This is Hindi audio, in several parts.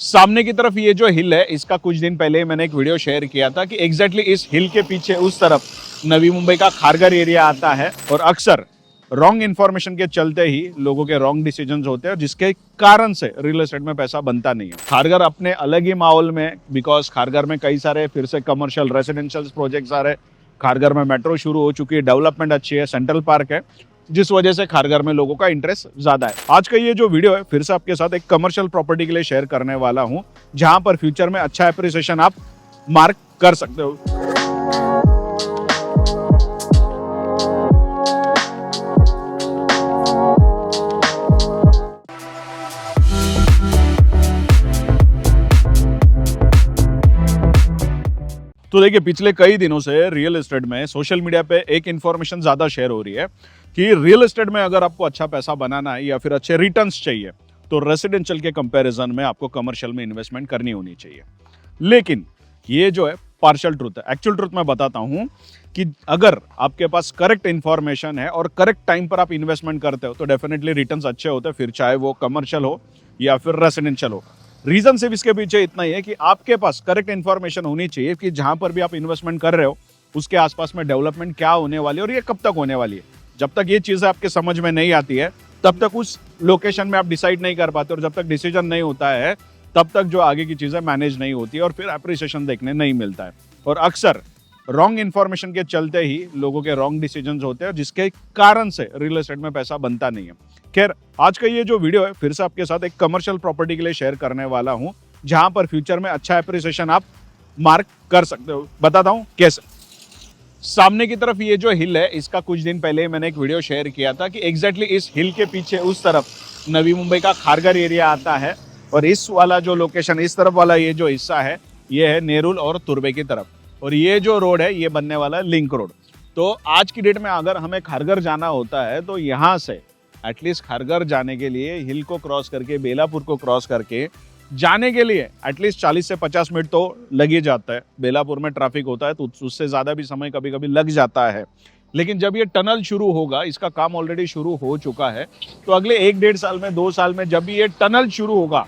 सामने की तरफ ये जो हिल है, इसका कुछ दिन पहले मैंने एक वीडियो शेयर किया था कि एग्जैक्टली इस हिल के पीछे उस तरफ नवी मुंबई का खारघर एरिया आता है और अक्सर रॉन्ग इन्फॉर्मेशन के चलते ही लोगों के रॉन्ग डिसीजंस होते हैं और जिसके कारण से रियल एस्टेट में पैसा बनता नहीं है। खारघर अपने अलग ही माहौल में, बिकॉज खारघर में कई सारे फिर से कमर्शियल रेजिडेंशियल प्रोजेक्ट्स आ रहे, खारघर में मेट्रो शुरू हो चुकी है, डेवलपमेंट अच्छी है, सेंट्रल पार्क है, जिस वजह से खारघर में लोगों का इंटरेस्ट ज्यादा है। आज का ये जो वीडियो है फिर से आपके साथ एक कमर्शियल प्रॉपर्टी के लिए शेयर करने वाला हूं, जहां पर फ्यूचर में अच्छा एप्रिसिएशन आप मार्क कर सकते हो। तो देखिए, पिछले कई दिनों से रियल एस्टेट में सोशल मीडिया पे एक इन्फॉर्मेशन ज्यादा शेयर हो रही है कि रियल एस्टेट में अगर आपको अच्छा पैसा बनाना है या फिर अच्छे रिटर्न्स चाहिए तो रेसिडेंशियल के कंपैरिजन में आपको कमर्शियल में इन्वेस्टमेंट करनी होनी चाहिए। लेकिन ये जो है पार्शियल ट्रूथ है। एक्चुअल ट्रूथ मैं बताता हूं कि अगर आपके पास करेक्ट इन्फॉर्मेशन है और करेक्ट टाइम पर आप इन्वेस्टमेंट करते हो तो डेफिनेटली रिटर्न्स अच्छे होते हैं, फिर चाहे वो कमर्शियल हो या फिर रेसिडेंशियल हो। रीजन सिर्फ इसके पीछे इतना ही है कि आपके पास करेक्ट इन्फॉर्मेशन होनी चाहिए कि जहां पर भी आप इन्वेस्टमेंट कर रहे हो उसके आसपास में डेवलपमेंट क्या होने वाली है और ये कब तक होने वाली है। जब तक ये चीजें आपके समझ में नहीं आती है तब तक उस लोकेशन में आप डिसाइड नहीं कर पाते और जब तक डिसीजन नहीं होता है तब तक जो आगे की चीजें मैनेज नहीं होती और फिर एप्रिसिएशन देखने नहीं मिलता है। और अक्सर रॉन्ग इन्फॉर्मेशन के चलते ही लोगों के रॉन्ग डिसीजंस होते हैं जिसके कारण से रियल एस्टेट में पैसा बनता नहीं है। खैर, आज का ये जो वीडियो है फिर से आपके साथ एक कमर्शियल प्रॉपर्टी के लिए शेयर करने वाला हूं, जहां पर फ्यूचर में अच्छा एप्रिसिएशन आप मार्क कर सकते हो। बताता हूं कैसे। सामने की तरफ ये जो हिल है, इसका कुछ दिन पहले मैंने एक वीडियो शेयर किया था कि एग्जैक्टली इस हिल के पीछे उस तरफ नवी मुंबई का खारघर एरिया आता है और इस वाला जो लोकेशन, इस तरफ वाला ये जो हिस्सा है ये है नेरुल और तुर्बे की तरफ, और ये जो रोड है ये बनने वाला है लिंक रोड। तो आज की डेट में अगर हमें खारघर जाना होता है तो यहाँ से एटलीस्ट खारघर जाने के लिए हिल को क्रॉस करके, बेलापुर को क्रॉस करके जाने के लिए एटलीस्ट 40 से 50 मिनट तो लग ही जाता है। बेलापुर में ट्रैफिक होता है तो उससे ज़्यादा भी समय कभी कभी लग जाता है। लेकिन जब ये टनल शुरू होगा, इसका काम ऑलरेडी शुरू हो चुका है, तो अगले 1-1.5 साल में, 2 साल में जब भी ये टनल शुरू होगा,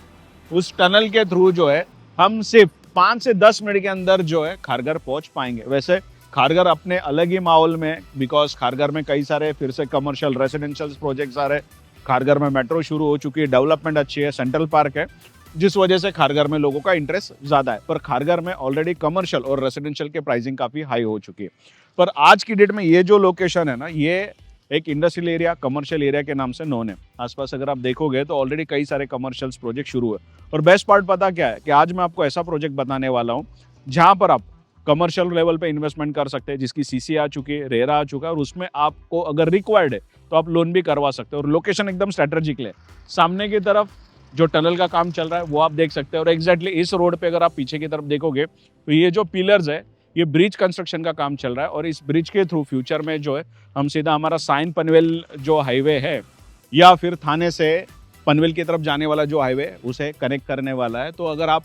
उस टनल के थ्रू जो है हम सिर्फ 5 से 10 मिनट के अंदर जो है खारघर पहुंच पाएंगे। वैसे खारघर अपने अलग ही माहौल में, बिकॉज खारघर में कई सारे फिर से कमर्शियल रेजिडेंशियल प्रोजेक्ट्स आ रहे, खारघर में मेट्रो शुरू हो चुकी है, डेवलपमेंट अच्छी है, सेंट्रल पार्क है, जिस वजह से खारघर में लोगों का इंटरेस्ट ज्यादा है। पर खारघर में ऑलरेडी कमर्शियल और रेजिडेंशियल के प्राइसिंग काफी हाई हो चुकी है। पर आज की डेट में ये जो लोकेशन है ना, ये एक इंडस्ट्रियल एरिया, कमर्शियल एरिया के नाम से नोन है। आसपास अगर आप देखोगे तो ऑलरेडी कई सारे कमर्शियल प्रोजेक्ट शुरू है। और बेस्ट पार्ट पता क्या है कि आज मैं आपको ऐसा प्रोजेक्ट बताने वाला हूँ जहां पर आप कमर्शियल लेवल पे इन्वेस्टमेंट कर सकते हैं, जिसकी सीसी आ चुकी है, रेरा आ चुका है, और उसमें आपको अगर रिक्वायर्ड है तो आप लोन भी करवा सकते हो। और लोकेशन एकदम स्ट्रेटेजिक है। सामने की तरफ जो टनल का काम चल रहा है वो आप देख सकते हैं, और एग्जैक्टली इस रोड पे अगर आप पीछे की तरफ देखोगे तो ये जो पिलर्स है ये ब्रिज कंस्ट्रक्शन का काम चल रहा है, और इस ब्रिज के थ्रू फ्यूचर में जो है हम सीधा हमारा साइन पनवेल जो हाईवे है या फिर थाने से पनवेल की तरफ जाने वाला जो हाईवे है उसे कनेक्ट करने वाला है। तो अगर आप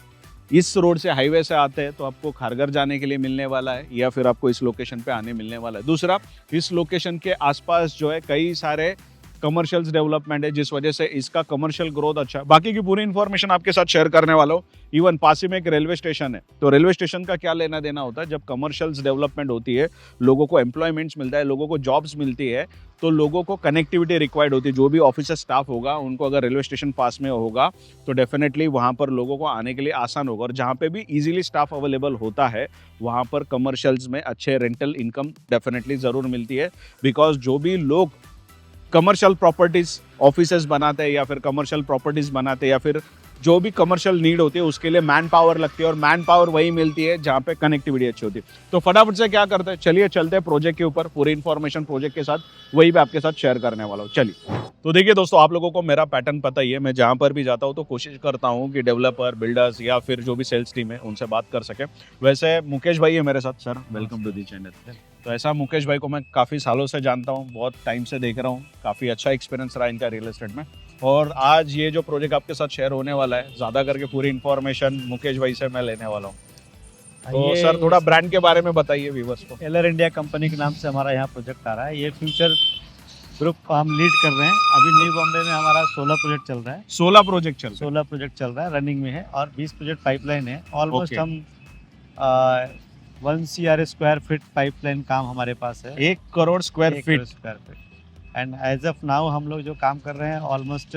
इस रोड से, हाईवे से आते हैं तो आपको खारघर जाने के लिए मिलने वाला है या फिर आपको इस लोकेशन पे आने मिलने वाला है। दूसरा, इस लोकेशन के आसपास जो है कई सारे कमर्शियल डेवलपमेंट है, जिस वजह से इसका कमर्शियल ग्रोथ अच्छा है। बाकी की पूरी इन्फॉर्मेशन आपके साथ शेयर करने वाला हूँ। इवन पास ही में एक रेलवे स्टेशन है, तो रेलवे स्टेशन का क्या लेना देना होता है, जब कमर्शियल डेवलपमेंट होती है, लोगों को एम्प्लॉयमेंट्स मिलता है, लोगों को जॉब्स मिलती है, तो लोगों को कनेक्टिविटी रिक्वायर्ड होती है। जो भी ऑफिसर स्टाफ होगा उनको अगर रेलवे स्टेशन पास में होगा तो डेफिनेटली वहाँ पर लोगों को आने के लिए आसान होगा। और जहाँ पे भी इजीली स्टाफ अवेलेबल होता है वहाँ पर कमर्शियल्स में अच्छे रेंटल इनकम डेफिनेटली ज़रूर मिलती है। बिकॉज जो भी लोग कमर्शियल प्रॉपर्टीज ऑफिसेज बनाते हैं या फिर कमर्शियल प्रॉपर्टीज बनाते हैं या फिर जो भी कमर्शियल नीड होती है उसके लिए मैन पावर लगती है, और मैन पावर वही मिलती है जहाँ पे कनेक्टिविटी अच्छी होती है। तो फटाफट से क्या करते हैं, चलिए चलते हैं प्रोजेक्ट के ऊपर। पूरी इन्फॉर्मेशन प्रोजेक्ट के साथ वही मैं आपके साथ शेयर करने वाला हूँ। चलिए। तो देखिए दोस्तों, आप लोगों को मेरा पैटर्न पता ही है। मैं जहाँ पर भी जाता हूँ तो कोशिश करता हूँ कि डेवलपर, बिल्डर्स या फिर जो भी सेल्स टीम है उनसे बात कर सके। वैसे मुकेश भाई है मेरे साथ। Sir, welcome to the channel. तो ऐसा मुकेश भाई को मैं काफ़ी सालों से जानता हूँ, बहुत टाइम से देख रहा हूँ, काफ़ी अच्छा एक्सपीरियंस रहा इनका रियल एस्टेट में। और आज ये जो प्रोजेक्ट आपके साथ शेयर होने वाला है, ज़्यादा करके पूरी इन्फॉर्मेशन मुकेश भाई से मैं लेने वाला हूँ। तो सर, थोड़ा ब्रांड के बारे में बताइए व्यूवर्स को। एलर इंडिया कंपनी के नाम से हमारा यहाँ प्रोजेक्ट आ रहा है। ये फ्यूचर ग्रुप हम लीड कर रहे हैं। अभी न्यू बॉम्बे में हमारा 16 प्रोजेक्ट चल रहा है। 16 प्रोजेक्ट चल रहे 16 प्रोजेक्ट चल रहा है, रनिंग में है, और 20 प्रोजेक्ट पाइपलाइन है। Almost Okay. हम 1 CR स्क्वायर फीट पाइपलाइन काम हमारे पास है। 1 crore square feet. Square feet. And as of now हम लोग जो काम कर रहे हैं ऑलमोस्ट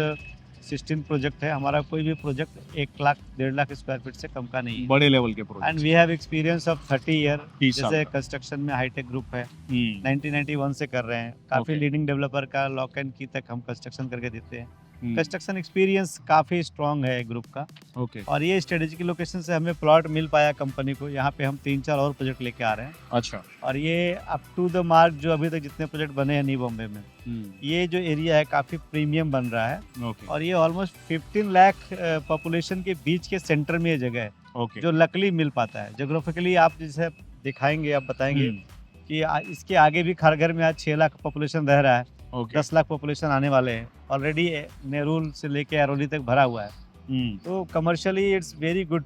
16 प्रोजेक्ट है। हमारा कोई भी project 1 lakh 1.5 lakh square feet से कम का नहीं है। बड़े लेवल के and project. We have experience of 30 year. 30 साल जैसे का। कंस्ट्रक्शन में हाईटेक ग्रुप है, हम्म, 1991 से कर रहे हैं। काफ़ी Okay. लीडिंग डेवलपर का लॉक एंड की तक हम कंस्ट्रक्शन करके देते हैं। हम्म, कंस्ट्रक्शन एक्सपीरियंस काफ़ी स्ट्रॉन्ग है ग्रुप का। ओके। और ये स्ट्रेटेजिक लोकेशन से हमें प्लॉट मिल पाया कंपनी को। यहाँ पे हम 3-4 और प्रोजेक्ट लेके आ रहे हैं। अच्छा। और ये अप टू द मार्क जो अभी तक जितने प्रोजेक्ट बने हैं न्यू बॉम्बे में, ये जो एरिया है काफ़ी प्रीमियम बन रहा है। ओके और ये ऑलमोस्ट 15 लाख पॉपुलेशन के बीच के सेंटर में ये जगह है, ओके। जो लकली मिल पाता है। जोग्राफिकली आप जैसे दिखाएंगे, आप बताएंगे हम्म, कि इसके आगे भी खारघर में आज 6 लाख पॉपुलेशन रह रहा है, ओके। 10 लाख पॉपुलेशन आने वाले हैं। ऑलरेडी नेरुल से लेके अरौली तक भरा हुआ है। तो commercially it's very good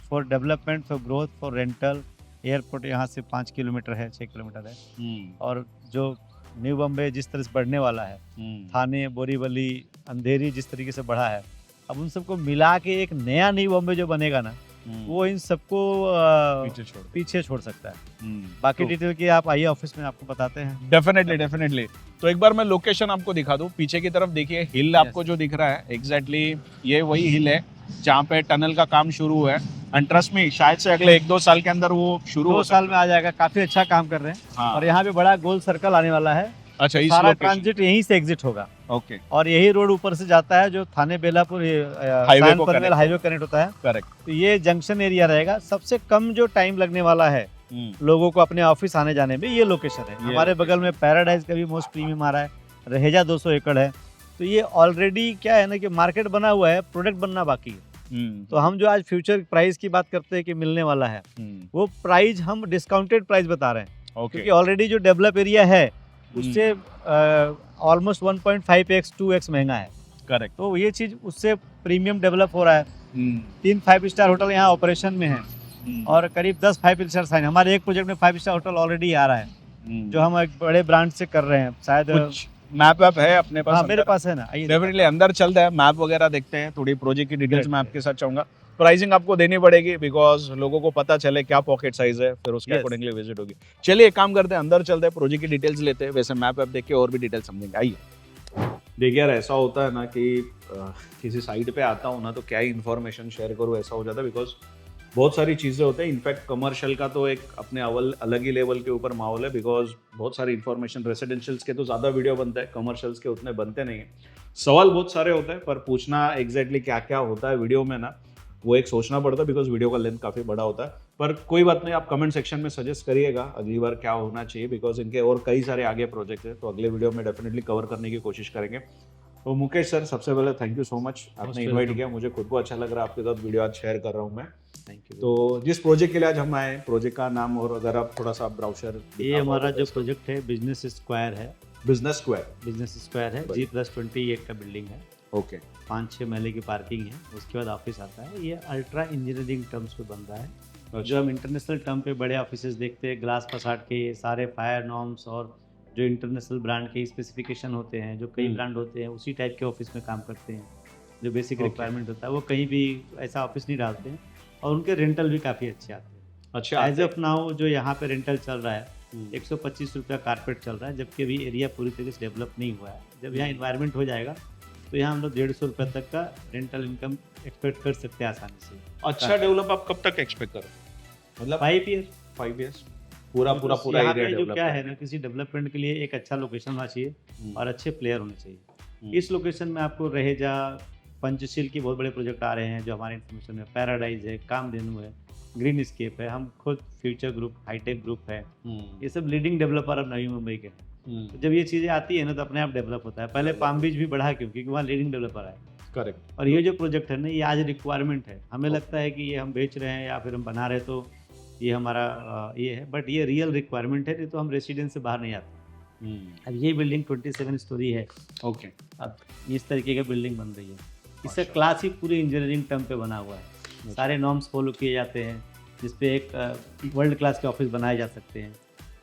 for development, for growth, for rental. Airport यहाँ से 5 किलोमीटर है, 6 किलोमीटर है। और जो न्यू बॉम्बे जिस तरह से बढ़ने वाला है, थाने, बोरीवली, अंधेरी जिस तरीके से बढ़ा है, अब उन सबको मिला के एक नया न्यू बॉम्बे जो बनेगा ना, वो इन सबको पीछे छोड़ सकता है। बाकी तो- डिटेल की आप आइए ऑफिस में, आपको बताते हैं। Definitely definitely. तो एक बार मैं लोकेशन आपको दिखा दूं। पीछे की तरफ देखिए, हिल आपको जो दिख रहा है एग्जैक्टली ये वही हिल है जहाँ पे टनल का काम शुरू हुआ है। एंड ट्रस्ट मी, शायद से अगले 1-2 साल के अंदर वो शुरू 2 हो साल में आ जाएगा। काफी अच्छा काम कर रहे हैं। हाँ। और यहाँ पे बड़ा गोल सर्कल आने वाला है। अच्छा, इस सारा लोकेशन। ट्रांजिट यहीं से एग्जिट होगा। ओके, और यही रोड ऊपर से जाता है जो थाने बेलापुर हाईवे को पनवेल connect हाईवे कनेक्ट होता है। करेक्ट। तो ये जंक्शन एरिया रहेगा। सबसे कम जो टाइम लगने वाला है लोगों को अपने ऑफिस आने जाने में, ये लोकेशन है। हमारे बगल में पैराडाइज का भी मोस्ट प्रीमियम आ रहा है, रहेजा 200 एकड़ है। तो ये ऑलरेडी क्या है ना कि मार्केट बना हुआ है, प्रोडक्ट बनना बाकी है। तो हम जो आज फ्यूचर प्राइस की बात करते हैं कि मिलने वाला है, वो प्राइस हम डिस्काउंटेड प्राइस बता रहे हैं। ओके, क्योंकि ऑलरेडी जो डेवलप एरिया है उससे ऑलमोस्ट 1.5x 2x महंगा है। करेक्ट। तो ये चीज़ उससे प्रीमियम डेवलप हो रहा है। 3 5 स्टार होटल यहाँ ऑपरेशन में है, और करीब 10 5 स्टार साइन। हमारे एक प्रोजेक्ट में 5 स्टार होटल ऑलरेडी आ रहा है, जो हम एक बड़े ब्रांड से कर रहे हैं। शायद कुछ मैप वैप है अपने पास? हाँ, मेरे पास है ना। आइए डेफिनेटली अंदर चलते हैं, मैप वगैरह देखते हैं, थोड़ी प्रोजेक्ट की डिटेल्स मैं आपके साथ चाहूंगा। प्राइसिंग आपको देनी पड़ेगी बिकॉज लोगों को पता चले क्या पॉकेट साइज है, फिर उसके Yes. अकॉर्डिंगली विजिट होगी। चलिए एक काम करते हैं, अंदर चलते हैं, प्रोजेक्ट की डिटेल्स लेते हैं, वैसे मैप वैप देख के और भी डिटेल्स समझेंगे। आइए। देखिए यार, ऐसा होता है ना कि किसी साइट पे आता हूँ ना तो क्या ही इन्फॉर्मेशन शेयर करूँ, ऐसा हो जाता है बिकॉज बहुत सारी चीज़ें होते हैं। इनफैक्ट कमर्शियल का तो एक अपने अलग ही लेवल के ऊपर माहौल है बिकॉज बहुत सारी इन्फॉर्मेशन, रेसिडेंशियल्स के तो ज़्यादा वीडियो बनता है, कमर्शियल्स के उतने बनते नहीं हैं। सवाल बहुत सारे होते हैं पर पूछना एग्जैक्टली क्या क्या होता है वीडियो में ना, वो एक सोचना पड़ता है बिकॉज वीडियो का लेंथ काफ़ी बड़ा होता है। पर कोई बात नहीं, आप कमेंट सेक्शन में सजेस्ट करिएगा अगली बार क्या होना चाहिए बिकॉज इनके और कई सारे आगे प्रोजेक्ट है, तो अगले वीडियो में डेफिनेटली कवर करने की कोशिश करेंगे। तो मुकेश सर, सबसे पहले थैंक यू सो मच, आपने इन्वाइट किया, मुझे खुद को अच्छा लग रहा है, आपके साथ वीडियो आज शेयर कर रहा हूँ मैं। Thank you. तो जिस प्रोजेक्ट के लिए आज हम आए, प्रोजेक्ट का नाम और अगर आप थोड़ा सा ब्राउचर। ये हमारा जो प्रोजेक्ट है बिजनेस स्क्वायर है। Business square. बिजनेस स्क्वायर है, G+20 का बिल्डिंग है। ओके। 5-6 महले की पार्किंग है, उसके बाद ऑफिस आता है। ये अल्ट्रा इंजीनियरिंग टर्म्स पे बन रहा है। जो हम इंटरनेशनल टर्म पे बड़े ऑफिसेज देखते हैं, ग्लास फसाड के, ये सारे फायर नॉर्म्स और जो इंटरनेशनल ब्रांड के स्पेसिफिकेशन होते हैं, जो कई ब्रांड होते हैं, उसी टाइप के ऑफिस में काम करते हैं। जो बेसिक रिक्वायरमेंट होता है वो कहीं भी ऐसा ऑफिस नहीं डालते हैं, और उनके रेंटल भी काफ़ी अच्छे आते हैं। अच्छा, एज ऑफ नाउ जो यहाँ पे रेंटल चल रहा है 125 रुपया कारपेट चल रहा है, जबकि अभी एरिया पूरी तरीके से डेवलप नहीं हुआ है। जब यहाँ इन्वायरमेंट हो जाएगा तो यहाँ हम लोग 150 रुपये तक का रेंटल इनकम एक्सपेक्ट कर सकते हैं आसानी से। अच्छा डेवलप आप कब तक एक्सपेक्ट करो? मतलब 5 ईयर 5 years पूरा यहाँ पे एरिया जो डेवलप क्या है ना, किसी डेवलपमेंट के लिए एक अच्छा लोकेशन होना चाहिए और अच्छे प्लेयर होने चाहिए। इस लोकेशन में आपको रहेजा, पंचशील की बहुत बड़े प्रोजेक्ट आ रहे हैं जो हमारे इन्फॉर्मेशन में, पैराडाइज है, कामधेनु है, ग्रीन स्केप है, हम खुद फ्यूचर ग्रुप, हाईटेक ग्रुप है, ये सब लीडिंग डेवलपर अब नवी मुंबई के हैं। तो जब ये चीज़ें आती है ना तो अपने आप डेवलप होता है। पहले पाम बीच भी बढ़ा क्यों? क्योंकि वहाँ लीडिंग डेवलपर है। करेक्ट। और ये जो प्रोजेक्ट है ना, ये आज रिक्वायरमेंट है। हमें लगता है कि ये हम बेच रहे हैं या फिर हम बना रहे तो ये हमारा ये है, बट ये रियल रिक्वायरमेंट है, नहीं तो हम रेसिडेंस से बाहर नहीं आते। अब ये बिल्डिंग 27 स्टोरी है। ओके। अब इस तरीके का बिल्डिंग बन रही है। इसका क्लास ही पूरी इंजीनियरिंग टर्म पे बना हुआ है। सारे नॉर्म्स फॉलो किए जाते हैं, जिसपे एक वर्ल्ड क्लास के ऑफिस बनाए जा सकते हैं।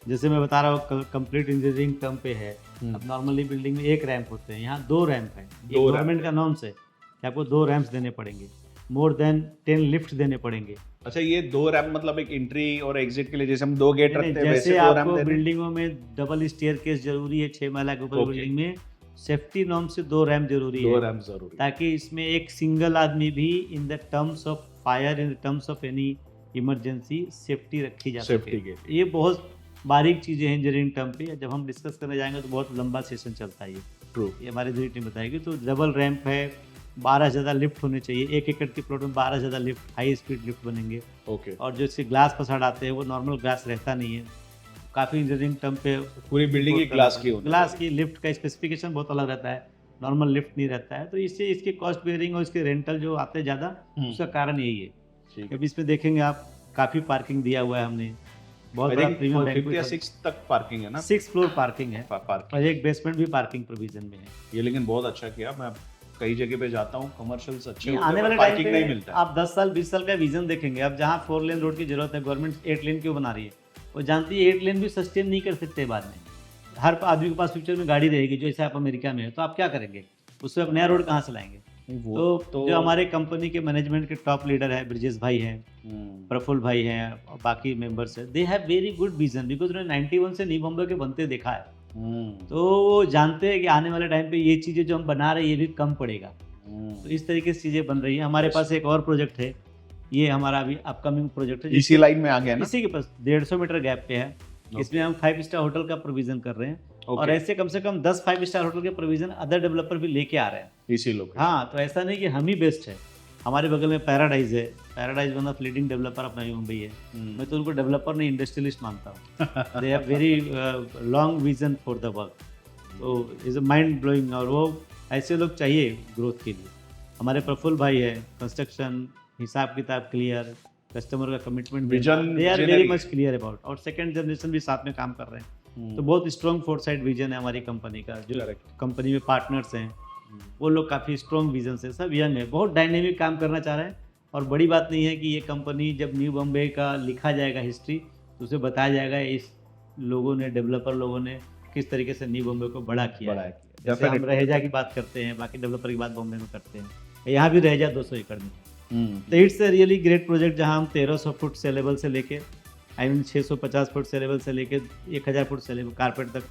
जैसे मैं बता रहा हूँ, कंप्लीट इंजीनियरिंग टर्म पे है, अब नॉर्मली बिल्डिंग में एक रैंप होते हैं, यहाँ 2 रैंप है। ये दो गवर्नमेंट का नॉर्म्स है कि आपको 2 रैंप्स देने पड़ेंगे, मोर देन 10 लिफ्ट देने पड़ेंगे। अच्छा, ये 2 रैंप मतलब एक एंट्री और एग्जिट के लिए जैसे हम 2 गेट नहीं, रखते हैं वैसे जैसे 2 रैंप आपको देने? बिल्डिंगों में डबल स्टेयरकेस जरूरी है, 6 माला के ऊपर Okay. बिल्डिंग में सेफ्टी नॉर्म से 2 रैंप जरूरी 2 है, रैंप जरूरी है। ताकि इसमें एक सिंगल आदमी भी in the terms of fire, in the terms of any emergency safety रखी जा सेफ्टी सके। के ये बहुत बारीक चीज़ें हैं इंजीनियरिंग टर्म पे, जब हम डिस्कस करने जाएंगे तो बहुत लंबा सेशन चलता है ट्रू। ये हमारी दूसरी टीम बताएगी। तो डबल रैंप है, 12 ज़्यादा लिफ्ट होने चाहिए, 1 एकड़ के प्लॉट में 12 ज़्यादा लिफ्ट, हाई स्पीड लिफ्ट बनेंगे। ओके, और जो इससे ग्लास फसाड आते हैं वो नॉर्मल ग्लास रहता नहीं है, काफ़ी इंजीनियरिंग टर्म पे पूरी बिल्डिंग ही ग्लास की होती है। ग्लास की लिफ्ट का स्पेसिफिकेशन बहुत अलग रहता है, नॉर्मल लिफ्ट नहीं रहता है। तो इससे इसके कॉस्ट बेयरिंग और इसके रेंटल जो आते हैं ज़्यादा, उसका कारण यही है। ठीक है। अभी इसमें देखेंगे आप, काफ़ी पार्किंग दिया हुआ है हमने, बहुत आई बड़ा थिंक प्रीमियम 50 या 6 तक पार्किंग है ना? 6 फ्लोर पार्किंग है पार्किंग। और एक बेसमेंट भी पार्किंग प्रोविजन में है। ये लेकिन बहुत अच्छा किया। मैं कई जगह पे जाता हूँ, कमर्शियल्स अच्छे ये होते आने हैं, वाले पर टाइम पार्किंग पे नहीं मिलता है। आप 10 साल 20 साल का विजन देखेंगे। अब जहाँ 4 लेन रोड की जरूरत है, गवर्नमेंट 8 लेन क्यों बना रही है? वो जानती है 8 लेन भी सस्टेन नहीं कर सकते बाद में। हर आदमी के पास फ्यूचर में गाड़ी रहेगी, जो ऐसे आप अमेरिका में है, तो आप क्या करेंगे? उससे आप नया रोड कहाँ से लाएंगे? तो जो हमारे कंपनी के मैनेजमेंट के टॉप लीडर है, ब्रजेश भाई हैं, प्रफुल्ल भाई हैं और बाकी मेंबर्स हैं, they have very good vision, because उन्होंने 91 से न्यू बॉम्बे के बनते देखा है। तो वो जानते हैं कि आने वाले टाइम पे ये चीज़ें जो हम बना रहे हैं ये भी कम पड़ेगा। तो इस तरीके से चीज़ें बन रही है। हमारे पास एक और प्रोजेक्ट है, ये हमारा अभी अपकमिंग प्रोजेक्ट है, इसी लाइन में आ गया ना? इसी के पास 150 मीटर गैप पे है। इसमें हम 5 स्टार होटल का प्रोविजन कर रहे हैं और ऐसे कम से कम 10 5 स्टार होटल के प्रोविजन अदर डेवलपर भी लेके आ रहे हैं। इसी लोग। हाँ, तो ऐसा नहीं कि हम ही बेस्ट है। हमारे बगल में पैराडाइज है, paradise one of leading developer अपना मुंबई है। मैं तो उनको डेवलपर नहीं, इंडस्ट्रियलिस्ट मानता हूँ। They have very long vision for the work, तो इज माइंड ब्लोइंग। और वो ऐसे लोग चाहिए ग्रोथ के लिए। हमारे प्रफुल्ल भाई है, कंस्ट्रक्शन, हिसाब किताब क्लियर, कस्टमर का commitment, vision, they are very much clear about. और सेकंड जनरेशन भी साथ में काम कर रहे हैं। तो बहुत स्ट्रॉन्ग फोरसाइट विजन है हमारी कंपनी का। जो कंपनी में पार्टनर्स हैं वो लोग काफ़ी स्ट्रॉन्ग विजन से, सब यंग है, बहुत डायनेमिक काम करना चाह रहे हैं। और बड़ी बात नहीं है कि ये कंपनी जब न्यू बॉम्बे का लिखा जाएगा हिस्ट्री, तो उसे बताया जाएगा इस लोगों ने, डेवलपर लोगों ने किस तरीके से न्यू बॉम्बे को बड़ा किया है। जैसे हम रहेजा की बात करते हैं, बाकी डेवलपर की बात बॉम्बे में करते हैं, यहाँ भी रहेजा 200 एकड़ में। तो it's a really great project, जहाँ हम 1300 फुट से लेवल से लेके 650 फुट से लेवल से लेके 1000 फुट से लेवल कारपेट तक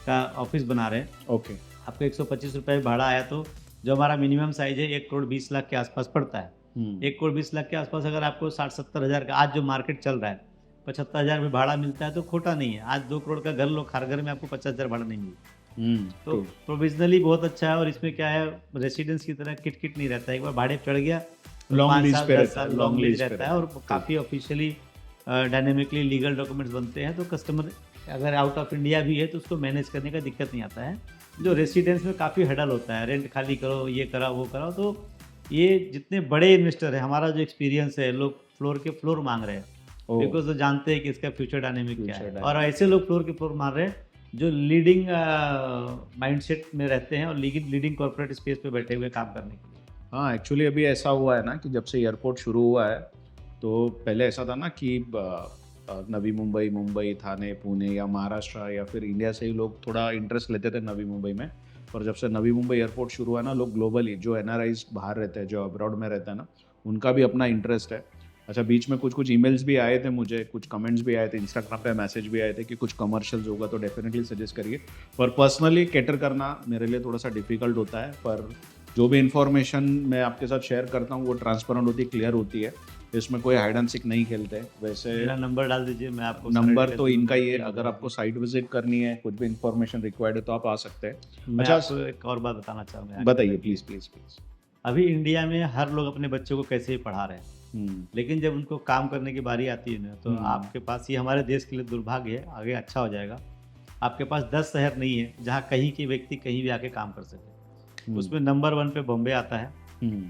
का ऑफिस बना रहे हैं। ओके। आपको 125 रुपये भाड़ा आया, तो जो हमारा मिनिमम साइज है 1 करोड़ 20 लाख के आसपास पड़ता है। 1 करोड़ 20 लाख के आसपास अगर आपको 60-70 हज़ार का आज जो मार्केट चल रहा है 75 हज़ार में भाड़ा मिलता है, तो खोटा नहीं है। आज 2 करोड़ का घर लो, हर घर में आपको 50 हज़ार भाड़ा नहीं मिलता। तो प्रोविजनली बहुत अच्छा है। और इसमें क्या है, रेसिडेंस की तरह किट नहीं रहता है। एक बार भाड़े चढ़ गया, लॉन्ग लीज पे लॉन्ग लीज रहता है और काफ़ी ऑफिशियली डायनेमिकली लीगल डॉक्यूमेंट्स बनते हैं। तो कस्टमर अगर आउट ऑफ इंडिया भी है तो उसको मैनेज करने का दिक्कत नहीं आता है। जो रेसिडेंस में काफ़ी हडल होता है, रेंट खाली करो, ये कराओ, वो कराओ। तो ये जितने बड़े इन्वेस्टर हैं, हमारा जो एक्सपीरियंस है, लोग फ्लोर के फ्लोर मांग रहे हैं, बिकॉज वो जानते हैं कि इसका फ्यूचर डायनेमिक क्या है। और ऐसे लोग फ्लोर के फ्लोर मांग रहे हैं जो लीडिंग माइंडसेट में रहते हैं और लीडिंग कॉर्पोरेट स्पेस पे बैठे हुए काम करने के लिए। हाँ, एक्चुअली अभी ऐसा हुआ है ना कि जब से एयरपोर्ट शुरू हुआ है, तो पहले ऐसा था ना कि नवी मुंबई, थाने, पुणे या महाराष्ट्र या फिर इंडिया से ही लोग थोड़ा इंटरेस्ट लेते थे नवी मुंबई में। पर जब से नवी मुंबई एयरपोर्ट शुरू हुआ ना, लोग ग्लोबली, जो एनआरआईज बाहर रहते हैं, जो अब्रॉड में रहते हैं ना, उनका भी अपना इंटरेस्ट है। अच्छा, बीच में कुछ ईमेल्स भी आए थे मुझे, कुछ कमेंट्स भी आए थे, इंस्टाग्राम पे मैसेज भी आए थे कि कुछ कमर्शियल्स होगा तो डेफिनेटली सजेस्ट करिए। पर पर्सनली कैटर करना मेरे लिए थोड़ा सा डिफिकल्ट होता है। पर जो भी इन्फॉर्मेशन मैं आपके साथ शेयर करता हूँ वो ट्रांसपेरेंट होती है, क्लियर होती है। इसमें कोई हाइड एंड सीक नहीं खेलते। वैसे मेरा नंबर डाल दीजिए, मैं आपको नंबर तो इनका ही है। अगर आपको साइट विजिट करनी है, कुछ भी इन्फॉर्मेशन रिक्वायर्ड है तो आप आ सकते हैं। मैं अच्छा, आपको एक और बात बताना चाहूँगा। बताइए प्लीज प्लीज प्लीज। अभी इंडिया में हर लोग अपने बच्चों को कैसे ही पढ़ा रहे हैं, लेकिन जब उनको काम करने की बारी आती है ना, तो आपके पास, ये हमारे देश के लिए दुर्भाग्य है, आगे अच्छा हो जाएगा। आपके पास 10 शहर नहीं है जहाँ कहीं के व्यक्ति कहीं भी आके काम कर सके। उसमें नंबर 1 पे बॉम्बे आता है।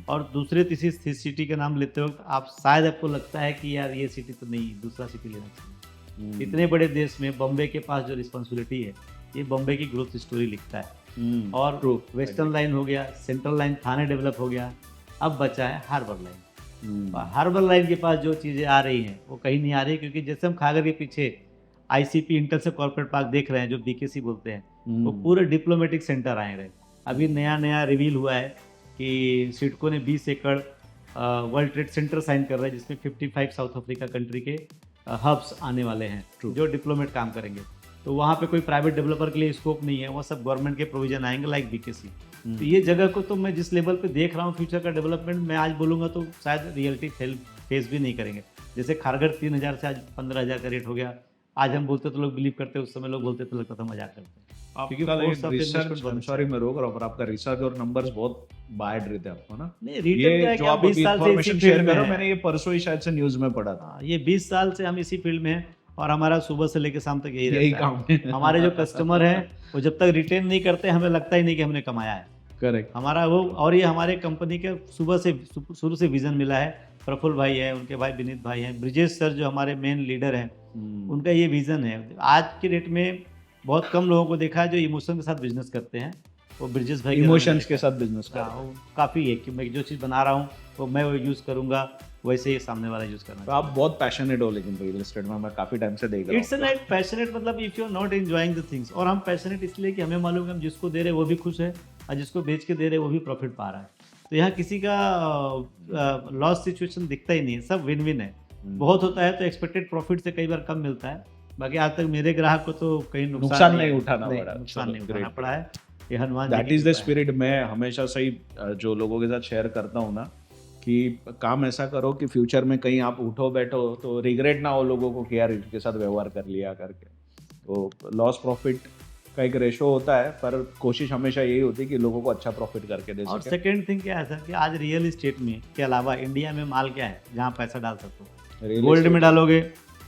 और दूसरे तीसरी सिटी का नाम लेते वक्त आप शायद आपको लगता है कि यार ये सिटी तो नहीं, दूसरा सिटी लेना चाहिए। इतने बड़े देश में बॉम्बे के पास जो रिस्पॉन्सिबिलिटी है, ये बॉम्बे की ग्रोथ स्टोरी लिखता है। और वेस्टर्न लाइन हो गया, सेंट्रल लाइन थाने डेवलप हो गया, अब बचा है हार्बर लाइन। हार्बर लाइन के पास जो चीज़ें आ रही हैं वो कहीं नहीं आ रही, क्योंकि जैसे हम खागर के पीछे आईसीपी इंटर से कॉर्पोरेट पार्क देख रहे हैं, जो बीकेसी बोलते हैं, वो पूरे डिप्लोमेटिक सेंटर आए रहे। अभी नया नया रिवील हुआ है कि सिडको ने 20 एकड़ वर्ल्ड ट्रेड सेंटर साइन कर रहा है, जिसमें 55 साउथ अफ्रीका कंट्री के हब्स आने वाले हैं जो डिप्लोमेट काम करेंगे। तो वहाँ पे कोई प्राइवेट डेवलपर के लिए स्कोप नहीं है, वो सब गवर्नमेंट के प्रोविजन आएंगे लाइक बीकेसी। तो ये जगह को तो मैं जिस लेवल पे देख रहा हूँ फ्यूचर का डेवलपमेंट, मैं आज बोलूँगा तो शायद रियलिटी फेस भी नहीं करेंगे। जैसे खारघर 3000 से आज 15,000 का रेट हो गया। आज हम बोलते तो लोग बिलीव करते, उस समय लोग बोलते तो लगता था मजाक करते। सॉरी मैं रोक रहा हूँ, पर आपका रिसर्च और नंबर्स बहुत बायड रहते हैं आपको ना। नहीं, रिटेल क्या है कि आप 20 साल से इसी शेयर फील्ड में करो, हैं। मैंने ये परसों ही शायद से न्यूज में पढ़ा था। ये 20 साल से हम इसी फील्ड में हैं और हमारा सुबह से लेकर शाम तक यही यही रहता काम है। है। हमारे जो कस्टमर हैं वो जब तक रिटेन नहीं करते हमें लगता ही नहीं कि हमने कमाया है। करेक्ट। हमारा वो, और ये हमारे कंपनी के शुरू से विजन मिला है। प्रफुल्ल भाई है, उनके भाई विनीत भाई हैं, ब्रिजेश सर जो हमारे मेन लीडर हैं, उनका ये विजन है। आज के डेट में बहुत कम लोगों को देखा है जो इमोशन के साथ बिजनेस करते हैं। वो ब्रिजेश भाई इमोशंस के साथ बिजनेस कर। काफ़ी है कि मैं जो चीज़ बना रहा हूँ वो मैं वो यूज़ करूँगा, वैसे ही सामने वाला यूज़ करना। तो आप बहुत पैशनेट हो लेकिन रियल एस्टेट में, मैं काफी टाइम से देख रहा हूँ। इट्स नॉट पैशनेट, मतलब if you are not enjoying the things. और हम पैशनेट इसलिए कि हमें मालूम है हम जिसको दे रहे हैं वो भी खुश है और जिसको बेच के दे रहे हैं वो भी प्रॉफिट पा रहा है। तो यहाँ किसी का लॉस सिचुएशन दिखता ही नहीं है, सब विन विन है। बहुत होता है तो एक्सपेक्टेड प्रॉफिट से कई बार कम मिलता है। बाकी आज तक मेरे ग्राहक को तो कहीं नुकसान नहीं उठाना पड़ा है। ये Hanuman that is the spirit. मैं हमेशा सही जो लोगों के साथ शेयर करता हूँ ना, कि काम ऐसा करो कि फ्यूचर में कहीं आप उठो बैठो तो रिग्रेट ना हो लोगों को कि यार इनके साथ व्यवहार कर लिया करके। तो लॉस प्रॉफिट का एक रेशो होता है, पर कोशिश हमेशा यही होती है कि लोगों को अच्छा प्रॉफिट करके दे सके। और सेकंड थिंग क्या है सर कि आज रियल एस्टेट में के अलावा इंडिया में माल क्या है जहाँ पैसा डाल सकते हो? गोल्ड में डालोगे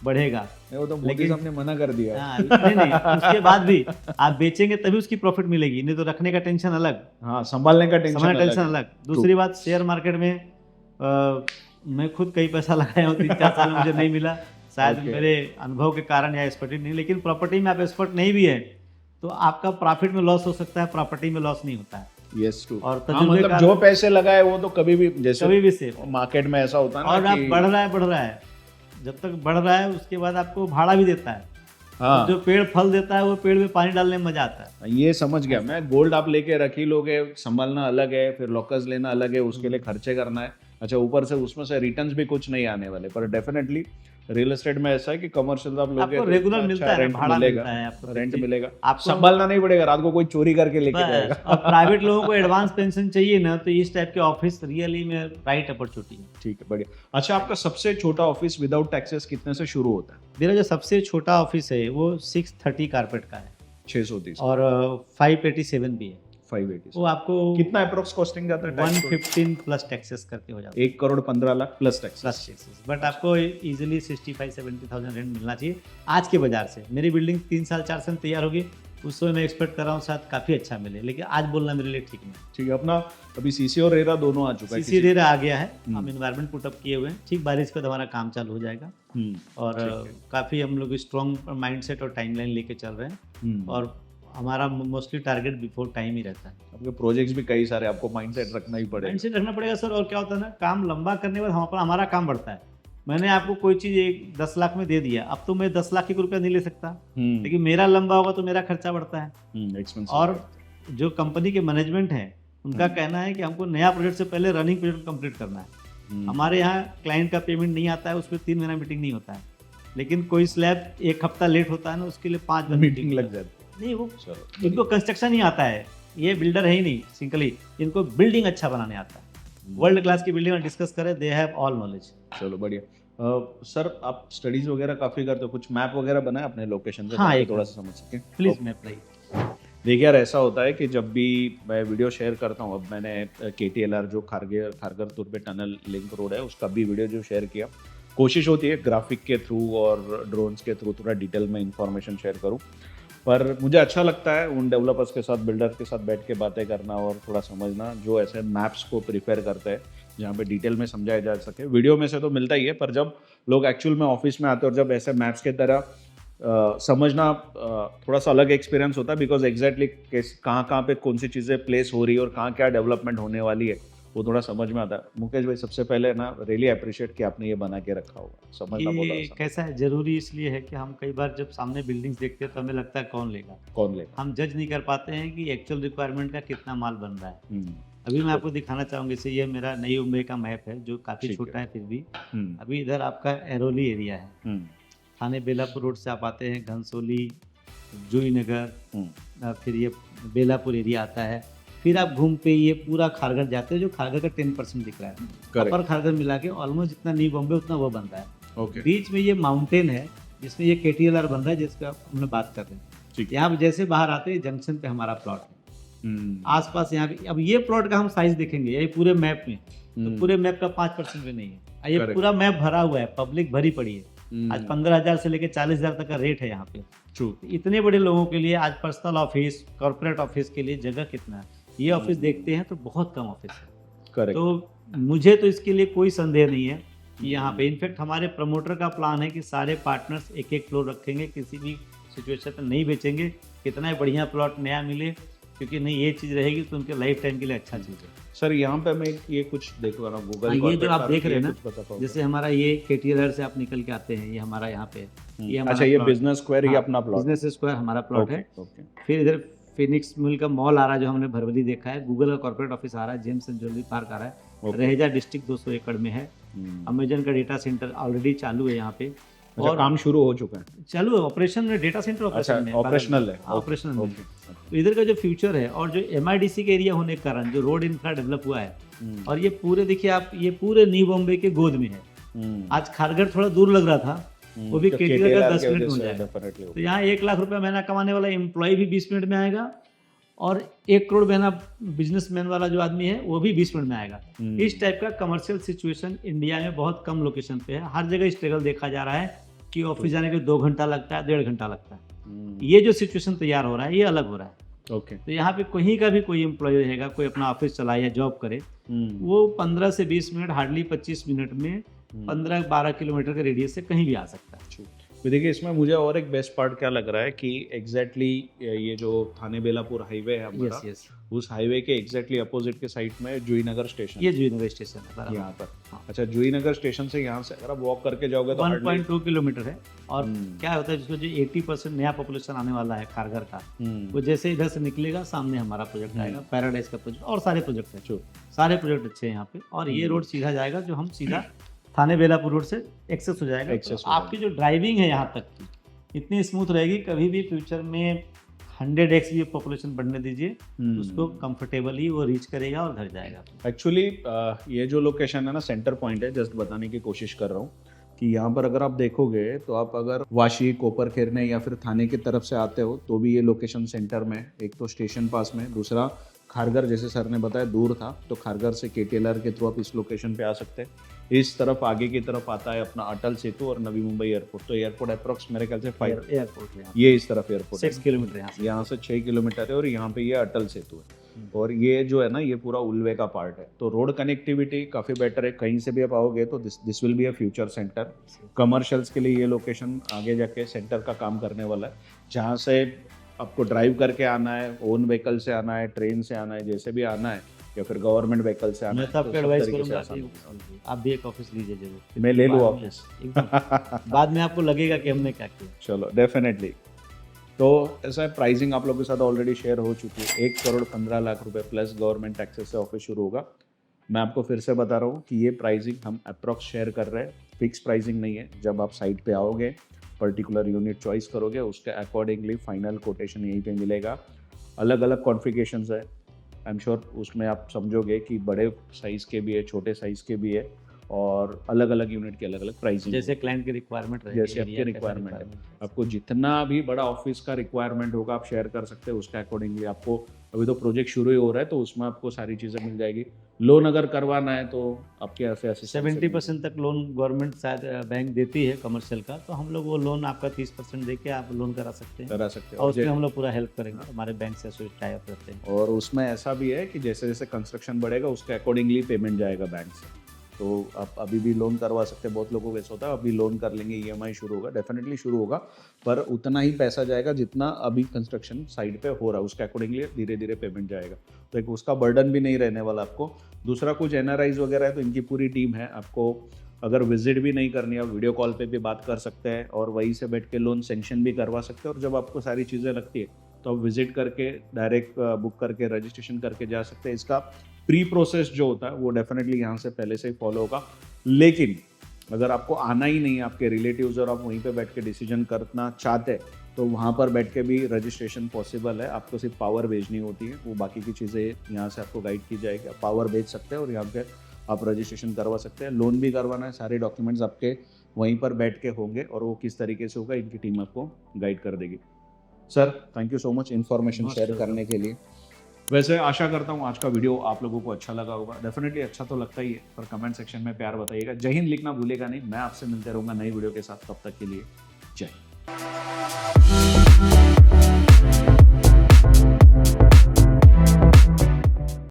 बढ़ेगा, वो तो मोदी साहब ने मना कर दिया। नहीं, उसके बाद भी आप बेचेंगे तभी उसकी प्रॉफिट मिलेगी, नहीं तो रखने का टेंशन अलग, हाँ संभालने का टेंशन अलग। दूसरी बात, शेयर मार्केट में मैं खुद कई पैसा लगाया हूँ, 3-4 साल में मुझे नहीं मिला। शायद मेरे अनुभव के कारण या एक्सपर्टीज नहीं, लेकिन प्रॉपर्टी में आप एक्सपर्ट नहीं भी है तो आपका प्रॉफिट में लॉस हो सकता है, प्रॉपर्टी में लॉस नहीं होता है। Yes true. और मतलब जो पैसे लगाए वो तो कभी भी जैसे कभी भी सेफ मार्केट में ऐसा होता है ना, और आप बढ़ रहा है, जब तक बढ़ रहा है उसके बाद आपको भाड़ा भी देता है। हाँ, जो पेड़ फल देता है वो पेड़ में पानी डालने में मजा आता है। ये समझ गया मैं। गोल्ड आप लेके रख ही लोगे, संभालना अलग है, फिर लॉकर्स लेना अलग है, उसके लिए खर्चे करना है। अच्छा, ऊपर से उसमें से रिटर्न्स भी कुछ नहीं आने वाले। पर डेफिनेटली रियल एस्टेट में ऐसा है कि कमर्शियल आप लोगे आपको रेगुलर मिलता है, रेंट भाड़ा मिलेगा, मिलता है, आपको रेंट मिलेगा, आपको संभालना नहीं पड़ेगा, रात को कोई चोरी करके लेके जाएगा। और प्राइवेट लोगों को एडवांस पेंशन चाहिए ना, तो इस टाइप के ऑफिस रियली में राइट अपॉर्चुनिटी है। ठीक है, बढ़िया। अच्छा, आपका सबसे छोटा ऑफिस विदाउट टैक्सेस कितने से शुरू होता है? मेरा जो सबसे छोटा ऑफिस है वो 630 कारपेट का है, 630 और 587 भी है। 580 वो आपको कितना अप्रोक्स कॉस्टिंग जाता है? 115 प्लस टैक्सेस करके हो जाता है, 1,15,00,000 प्लस टैक्स। बट आपको इजीली 65-70,000 रेंट मिलना चाहिए आज के बाजार से। मेरी बिल्डिंग 3 साल 4 साल में तैयार होगी, उस समय मैं एक्सपेक्ट कर रहा हूँ शायद काफ़ी अच्छा मिले, लेकिन आज बोलना मेरे लिए ठीक नहीं। ठीक है, अपना अभी सीसी और रेरा दोनों आ चुका है। सीसी रेरा आ गया है, हम इन्वायरमेंट पुटअप किए हुए हैं। ठीक बारिश के बाद हमारा काम चालू हो जाएगा, और काफ़ी हम लोग स्ट्रॉन्ग माइंडसेट और टाइमलाइन लेके चल रहे हैं, और हमारा मोस्टली टारगेट बिफोर टाइम ही रहता है। आपके प्रोजेक्ट्स भी कई सारे, आपको माइंडसेट रखना ही पड़ेगा। माइंडसेट रखना पड़ेगा सर। और क्या होता है ना, काम लंबा करने के बाद हमारा काम बढ़ता है। मैंने आपको कोई चीज़ 10 लाख में दे दिया, अब तो मैं 10 लाख रुपया नहीं ले सकता, लेकिन मेरा लंबा होगा तो मेरा खर्चा बढ़ता है। और जो कंपनी के मैनेजमेंट है उनका कहना है कि हमको नया प्रोजेक्ट से पहले रनिंग प्रोजेक्ट कंप्लीट करना है। हमारे यहाँ क्लाइंट का पेमेंट नहीं आता है, उस पर 3 महीना मीटिंग नहीं होता है, लेकिन कोई स्लैब 1 हफ्ता लेट होता है ना, उसके लिए 5 मीटिंग लग जाती है। नहीं, वो इनको कंस्ट्रक्शन ही आता है, ये बिल्डर है ही नहीं सिंपली, इनको बिल्डिंग अच्छा बनाने आता है। वर्ल्ड क्लास की बिल्डिंग में डिस्कस करें, दे हैव ऑल नॉलेज। चलो बढ़िया। सर, आप स्टडीज वगैरह काफी करते हो, कुछ मैप वगैरह बनाए अपने लोकेशन से? हाँ, थोड़ा सा समझ सके प्लीज मैप रही। देखिए यार, ऐसा होता है कि जब भी मैं वीडियो शेयर करता हूँ, अब मैंने KTLR जो खारघर तुर्बे टनल लिंक रोड है उसका भी वीडियो जो शेयर किया, कोशिश होती है ग्राफिक के थ्रू और ड्रोन्स के थ्रू थोड़ा डिटेल में इंफॉर्मेशन शेयर करूँ, पर मुझे अच्छा लगता है उन डेवलपर्स के साथ, बिल्डर के साथ बैठ के बातें करना और थोड़ा समझना, जो ऐसे मैप्स को प्रिपेयर करते हैं जहाँ पे डिटेल में समझाया जा सके। वीडियो में से तो मिलता ही है, पर जब लोग एक्चुअल में ऑफिस में आते हैं और जब ऐसे मैप्स के तरह समझना थोड़ा सा अलग एक्सपीरियंस होता है, बिकॉज एग्जैक्टली कहाँ पे कौन सी चीज़ें प्लेस हो रही है और कहाँ क्या डेवलपमेंट होने वाली है, वो थोड़ा समझ में आता है। मुकेश भाई, सबसे पहले ना रियली अप्रिशिएट कि आपने ये बना के रखा हुआ, समझना बहुत ये आसान। कैसा है, जरूरी इसलिए है कि हम कई बार जब सामने बिल्डिंग्स देखते हैं तो हमें लगता है कौन लेगा, कौन लेगा? हम जज नहीं कर पाते हैं कि एक्चुअल रिक्वायरमेंट का कितना माल बन रहा है। हम्म, अभी मैं आपको दिखाना चाहूँगा, जैसे ये मेरा नई मुंबई का मैप है जो काफ़ी ठीक है। छोटा है फिर भी। हम्म, अभी इधर आपका एरोली एरिया है, हम्म, थाने बेलापुर रोड से आप आते हैं, घनसोली, जूही नगर, हम्म, फिर ये बेलापुर एरिया आता है, फिर आप घूम के ये पूरा खारघर जाते हैं जो खारघर का 10% दिख रहा है। करेक्ट, अपर खारघर मिला के ऑलमोस्ट जितना न्यू बॉम्बे उतना वो बन रहा है। ओके, बीच में ये माउंटेन है जिसमें ये KTLR बन रहा है जिसका हम लोग बात कर रहे हैं। ठीक। यहाँ पे जैसे बाहर आते हैं जंक्शन पे हमारा प्लॉट है, हम्म, आसपास यहाँ पे। अब ये प्लॉट का हम साइज देखेंगे ये पूरे मैप में, तो पूरे मैप का 5% भी नहीं है। ये Correct. पूरा मैप भरा हुआ है, पब्लिक भरी पड़ी है। आज 15,000 से लेकर 40,000 तक का रेट है यहाँ पे। ट्रू, इतने बड़े लोगों के लिए आज पर्सनल ऑफिस, कॉर्पोरेट ऑफिस के लिए जगह कितना है? ये ऑफिस देखते हैं तो बहुत कम ऑफिस है। करेक्ट, तो मुझे तो इसके लिए कोई संदेह नहीं है कि यहाँ पे इनफैक्ट हमारे प्रमोटर का प्लान है कि सारे पार्टनर्स एक एक फ्लोर रखेंगे, किसी भी सिचुएशन में नहीं बेचेंगे। कितना ही बढ़िया प्लॉट नया मिले, क्योंकि नहीं ये चीज़ रहेगी तो उनके लाइफ टाइम के लिए अच्छा चीज़ है। सर यहाँ पे मैं ये कुछ देखो ना, गूगल हाँ, ये जो कॉर्पोरेट आप का देख रहे हैं ये ना, कुछ बता पाओगे? जैसे हमारा ये KTLR से आप निकल के आते हैं, ये हमारा यहाँ पे है। ये हमारा अच्छा, ये plot- बिजनेस स्क्वायर, ये हाँ, अपना प्लॉट, बिजनेस स्क्वायर हमारा प्लॉट है। ओके, फिर इधर फिनिक्स मिल का मॉल आ रहा है जो हमने भरवली देखा है, गूगल का कॉर्पोरेट ऑफिस आ रहा है, जेम्स एंड ज्वेलरी पार्क आ रहा है, ओके, रहेजा डिस्ट्रिक्ट 200 एकड़ में है। अमेजन का डेटा सेंटर ऑलरेडी चालू है यहाँ पे, अच्छा, काम शुरू हो चुका है? चालू है, ऑपरेशन में, डेटा सेंटर अच्छा, ऑपरेशन में, ऑपरेशनल है, ऑपरेशनल में। ओके, तो इधर का जो फ्यूचर है और जो MIDC के एरिया होने के कारण जो रोड इंफ्रा डेवलप हुआ है, और ये पूरे देखिए आप, ये पूरे न्यू बॉम्बे के गोद में है। आज खारघर थोड़ा दूर लग रहा था, वो भी तो KTLR का KTLR 10 की मिनट वजह हो से जाएगा। definitely तो होगा। यहाँ 1 लाख रुपया महीना कमाने वाला एम्प्लॉय भी 20 मिनट में आएगा, और 1 करोड़ महीना बिजनेसमैन वाला जो आदमी है वो भी 20 मिनट में आएगा। इस टाइप का कमर्शियल सिचुएशन इंडिया में बहुत कम लोकेशन पे है। हर जगह स्ट्रगल देखा जा रहा है कि ऑफिस जाने के 2 घंटा लगता है, 1.5 घंटा लगता है। ये जो सिचुएशन तैयार हो रहा है ये अलग हो रहा है। ओके, तो यहाँ पे कहीं का भी कोई एम्प्लॉय रहेगा, कोई अपना ऑफिस चलाए या जॉब करे, वो 15 से 20 मिनट, हार्डली 25 मिनट में 15-12 किलोमीटर के रेडियस से कहीं भी आ सकता है। तो देखिए, इसमें मुझे और एक बेस्ट पार्ट क्या लग रहा है कि एग्जैक्टली ये जो थाने बेलापुर हाईवे है हमारा, यस, उस हाईवे के एग्जैक्टली अपोजिट के साइड में जूही नगर स्टेशन, ये जूही नगर स्टेशन है बराबर। यहाँ पर। हाँ। अच्छा, जूही नगर स्टेशन से यहाँ से अगर आप वॉक करके जाओगे तो 1.2 किलोमीटर है। और क्या होता है, जिसको जो 80% नया पॉपुलेशन आने वाला है खारघर का, वो जैसे इधर से निकलेगा सामने हमारा प्रोजेक्ट आएगा, पैराडाइज का प्रोजेक्ट, और सारे प्रोजेक्ट है, सारे प्रोजेक्ट अच्छे हैं यहाँ पे। और ये रोड सीधा जाएगा, जो हम सीधा थाने बेलापुर रोड से एक्सेस हो जाएगा। Access तो हो आपकी जो ड्राइविंग है यहाँ तक की इतनी स्मूथ रहेगी, कभी भी फ्यूचर में 100x भी पॉपुलेशन बढ़ने दीजिए, उसको कंफर्टेबली वो रीच करेगा और घर जाएगा। एक्चुअली ये जो लोकेशन है ना, सेंटर पॉइंट है, जस्ट बताने की कोशिश कर रहा हूँ कि यहाँ पर अगर आप देखोगे तो आप अगर वाशी, कोपर खेरने या फिर थाने की तरफ से आते हो तो भी ये लोकेशन सेंटर में, एक तो स्टेशन पास में, दूसरा खारघर, जैसे सर ने बताया दूर था, तो खारघर से KTLR के थ्रू आप इस लोकेशन पे आ सकते हैं। इस तरफ आगे की तरफ आता है अपना अटल सेतु और नवी मुंबई एयरपोर्ट। तो एयरपोर्ट अप्रॉक्स मेरे ख्याल से 5, एयरपोर्ट है, ये इस तरफ एयरपोर्ट 6 किलोमीटर यहाँ से। यहाँ से 6 किलोमीटर है, और यहाँ पे ये अटल सेतु है, और ये जो है ना, ये पूरा उल्वे का पार्ट है। तो रोड कनेक्टिविटी काफ़ी बेटर है, कहीं से भी आप आओगे तो this will be a future centre. Commercials के लिए ये लोकेशन आगे जाके सेंटर का काम करने वाला है, जहाँ से आपको ड्राइव करके आना है, ओन व्हीकल से आना है, ट्रेन से आना है, जैसे भी आना है, या फिर गवर्नमेंट व्हीकल से आना मैं है, तो आपको सब एडवाइस तरीके से करूंगा आसान कि होगा। आप भी एक ऑफिस लीजिए जरूर। मैं ले लूँ बाद में- ऑफिस? एकदम। बाद में आपको लगेगा कि हमने क्या किया। चलो, डेफिनेटली। तो ऐसा है, प्राइसिंग आप लोगों के साथ ऑलरेडी शेयर हो चुकी है। 1,15,00,000 रुपए प्लस गवर्नमेंट टैक्सेस से ऑफिस शुरू होगा। मैं आपको फिर से बता रहा हूँ कि ये प्राइसिंग हम अप्रॉक्स शेयर कर रहे हैं, फिक्स प्राइसिंग नहीं है। जब आप साइट पे आओगे, पर्टिकुलर यूनिट चॉइस करोगे, उसके अकॉर्डिंगली फाइनल कोटेशन यहीं पे मिलेगा। अलग अलग कॉन्फ़िगरेशंस है, आई एम श्योर उसमें आप समझोगे कि बड़े साइज़ के भी है, छोटे साइज़ के भी है, और अलग अलग यूनिट की अलग अलग प्राइसिंग। जैसे क्लाइंट की रिक्वायरमेंट रहेगी, जैसे आपकी रिक्वायरमेंट है, आपको जितना भी बड़ा ऑफिस का रिक्वायरमेंट होगा आप शेयर कर सकते हैं, उसके अकॉर्डिंगली आपको। अभी तो प्रोजेक्ट शुरू ही हो रहा है, तो उसमें आपको सारी चीज़ें मिल जाएगी। लोन अगर करवाना है तो आपके ऐसे 70% तक लोन गवर्नमेंट शायद बैंक देती है कमर्शियल का, तो हम लोग वो लोन आपका 30% दे के आप लोन करा सकते हैं, करा सकते और उसमें हैं। हम लोग पूरा हेल्प करेंगे, हमारे बैंक से एसोसिएट टाई अप रहते हैं। और उसमें ऐसा भी है कि जैसे जैसे कंस्ट्रक्शन बढ़ेगा उसके अकॉर्डिंगली पेमेंट जाएगा बैंक से। तो आप अभी भी लोन करवा सकते हैं। बहुत लोगों को ऐसा होता है अभी लोन कर लेंगे, ईएमआई शुरू होगा, डेफिनेटली शुरू होगा, पर उतना ही पैसा जाएगा जितना अभी कंस्ट्रक्शन साइड पे हो रहा है, उसके अकॉर्डिंगली धीरे धीरे पेमेंट जाएगा। तो एक उसका बर्डन भी नहीं रहने वाला आपको। दूसरा कुछ एनआरआईज वगैरह है तो इनकी पूरी टीम है, आपको अगर विजिट भी नहीं करनी है, वीडियो कॉल पे भी बात कर सकते हैं और वहीं से बैठ के लोन सेंक्शन भी करवा सकते हैं। और जब आपको सारी चीज़ें लगती है तो आप विजिट करके डायरेक्ट बुक करके रजिस्ट्रेशन करके जा सकते हैं। इसका प्री प्रोसेस जो होता है वो डेफिनेटली यहाँ से पहले से ही फॉलो होगा। लेकिन अगर आपको आना ही नहीं है, आपके रिलेटिव्स और आप वहीं पे बैठ के डिसीजन करना चाहते हैं तो वहाँ पर बैठ के भी रजिस्ट्रेशन पॉसिबल है। आपको सिर्फ पावर भेजनी होती है, वो बाकी की चीज़ें यहाँ से आपको गाइड की जाएगी। आप पावर भेज सकते हैं और यहाँ पे आप रजिस्ट्रेशन करवा सकते हैं। लोन भी करवाना है, सारे डॉक्यूमेंट्स आपके वहीं पर बैठ के होंगे और वो किस तरीके से होगा इनकी टीम आपको गाइड कर देगी। Sir thank you so much information share करने के लिए। वैसे आशा करता हूँ आज का वीडियो आप लोगों को अच्छा लगा होगा। डेफिनेटली अच्छा तो लगता ही है, पर कमेंट सेक्शन में प्यार बताइएगा। जय हिंद लिखना भूलेगा नहीं। मैं आपसे मिलते रहूँगा नई वीडियो के साथ, तब तक के लिए जय हिंद।